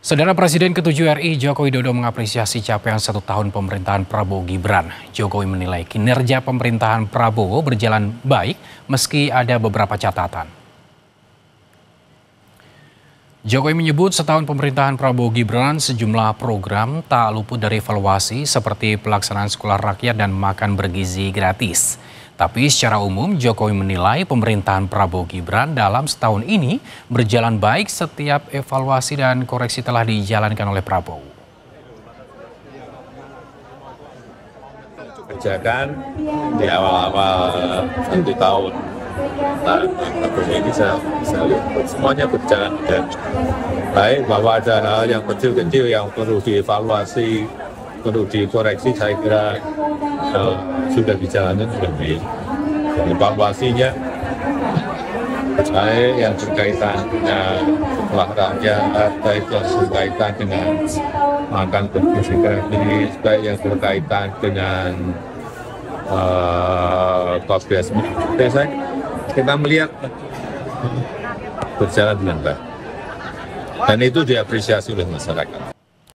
Saudara Presiden ke-7 RI Joko Widodo mengapresiasi capaian 1 tahun pemerintahan Prabowo Gibran. Jokowi menilai kinerja pemerintahan Prabowo berjalan baik meski ada beberapa catatan. Jokowi menyebut setahun pemerintahan Prabowo Gibran sejumlah program tak luput dari evaluasi seperti pelaksanaan sekolah rakyat dan makan bergizi gratis. Tapi secara umum Jokowi menilai pemerintahan Prabowo Gibran dalam setahun ini berjalan baik setiap evaluasi dan koreksi telah dijalankan oleh Prabowo. Kerjakan di awal-awal 1 tahun Prabowo ini bisa lihat semuanya berjalan dan baik, bahwa ada hal yang kecil-kecil yang perlu dievaluasi, perlu dikoreksi, saya kira sudah dijalankan dengan baik. Evaluasinya baik yang berkaitan dengan sekolah rakyat, baik yang berkaitan dengan makan bergizi gratis, baik yang berkaitan dengan progres. Kita melihat berjalan dengan baik, dan itu diapresiasi oleh masyarakat.